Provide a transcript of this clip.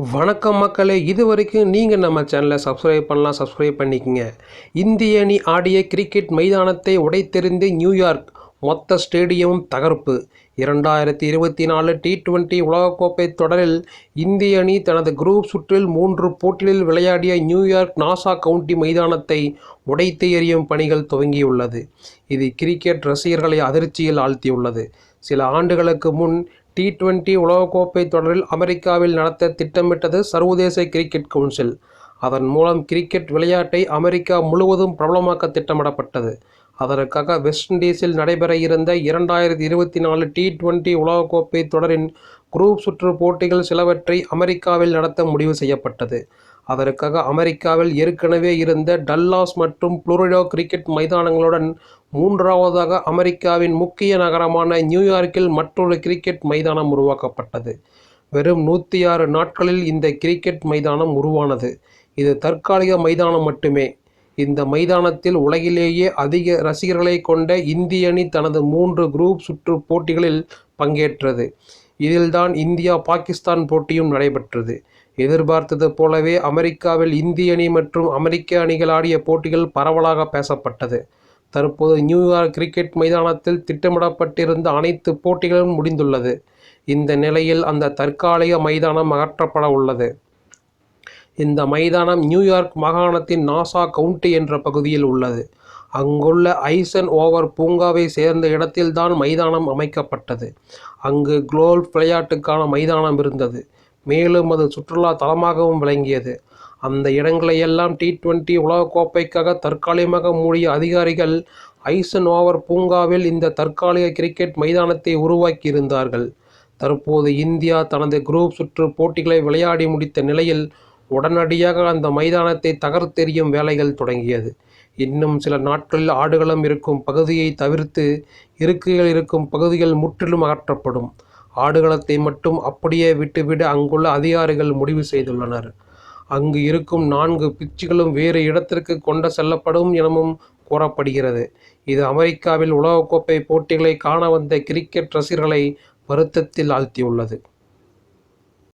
வணக்கம் மக்களே, இது வரைக்கும் நீங்கள் நம்ம சேனலை சப்ஸ்கிரைப் பண்ணலாம், சப்ஸ்கிரைப் பண்ணிக்கங்க. இந்திய அணி ஆடிய கிரிக்கெட் மைதானத்தை உடைத்தெறிந்து நியூயார்க், மொத்த ஸ்டேடியமும் தகர்ப்பு. 2024 T20 உலகக்கோப்பை தொடரில் இந்திய அணி தனது குரூப் சுற்றில் 3 போட்டிகளில் விளையாடிய நியூயார்க் நாசா கவுண்டி மைதானத்தை உடைத்து எறியும் பணிகள் துவங்கியுள்ளது. இது கிரிக்கெட் ரசிகர்களை அதிர்ச்சியில் ஆழ்த்தியுள்ளது. சில ஆண்டுகளுக்கு முன் T20 உலகக்கோப்பை தொடரில் அமெரிக்காவில் நடத்த திட்டமிட்டது சர்வதேச கிரிக்கெட் கவுன்சில். அதன் மூலம் கிரிக்கெட் விளையாட்டை அமெரிக்கா முழுவதும் பிரபலமாக்க திட்டமிடப்பட்டது. அதற்காக வெஸ்ட் இண்டீஸில் நடைபெற இருந்த 2024 T20 உலகக்கோப்பை தொடரின் குரூப் சுற்று போட்டிகள் சிலவற்றை அமெரிக்காவில் நடத்த முடிவு செய்யப்பட்டது. அதற்காக அமெரிக்காவில் ஏற்கனவே இருந்த டல்லாஸ் மற்றும் புளோரிடா கிரிக்கெட் மைதானங்களுடன் மூன்றாவதாக அமெரிக்காவின் முக்கிய நகரமான நியூயார்க்கில் மற்றொரு கிரிக்கெட் மைதானம் உருவாக்கப்பட்டது. வெறும் 106 நாட்களில் இந்த கிரிக்கெட் மைதானம் உருவானது. இது தற்காலிக மைதானம் மட்டுமே. இந்த மைதானத்தில் உலகிலேயே அதிக ரசிகர்களை கொண்ட இந்திய அணி தனது 3 குரூப் சுற்று போட்டிகளில் பங்கேற்றது. இதில்தான் இந்தியா பாகிஸ்தான் போட்டியும் நடைபெற்றது. எதிர்பார்த்தது போலவே அமெரிக்காவில் இந்திய அணி மற்றும் அமெரிக்க அணிகள் ஆடிய போட்டிகள் பரவலாக பேசப்பட்டது. தற்போது நியூயார்க் கிரிக்கெட் மைதானத்தில் திட்டமிடப்பட்டிருந்த அனைத்து போட்டிகளும் முடிந்துள்ளது. இந்த நிலையில் அந்த தற்காலிக மைதானம் அகற்றப்பட உள்ளது. இந்த மைதானம் நியூயார்க் மாகாணத்தின் நாசா கவுண்டி என்ற பகுதியில் உள்ளது. அங்குள்ள ஐசன் ஓவர் பூங்காவை சேர்ந்த இடத்தில்தான் மைதானம் அமைக்கப்பட்டது. அங்கு கோல்ஃப் விளையாட்டுக்கான மைதானம் இருந்தது. மேலும் அது சுற்றுலா தலமாகவும் விளங்கியது. அந்த இடங்களையெல்லாம் T20 உலகக்கோப்பைக்காக தற்காலிகமாக மூடிய அதிகாரிகள் ஐசன் ஓவர் பூங்காவில் இந்த தற்காலிக கிரிக்கெட் மைதானத்தை உருவாக்கியிருந்தார்கள். தற்போது இந்தியா தனது குரூப் சுற்று போட்டிகளை விளையாடி முடித்த நிலையில் உடனடியாக அந்த மைதானத்தை தகர்த்தெறியும் வேலைகள் தொடங்கியது. இன்னும் சில நாட்களில் ஆடுகளம் இருக்கும் பகுதியை தவிர்த்து இருக்கைகள் இருக்கும் பகுதிகள் முற்றிலும் அகற்றப்படும். ஆடுகளத்தை மட்டும் அப்படியே விட்டுவிட அங்குள்ள அதிகாரிகள் முடிவு செய்துள்ளனர். அங்கு இருக்கும் 4 பிட்சுகளும் வேறு இடத்திற்கு கொண்டு செல்லப்படும் எனவும் கூறப்படுகிறது. இது அமெரிக்காவில் உலகக்கோப்பை போட்டிகளை காண வந்த கிரிக்கெட் ரசிகர்களை வருத்தத்தில் ஆழ்த்தியுள்ளது.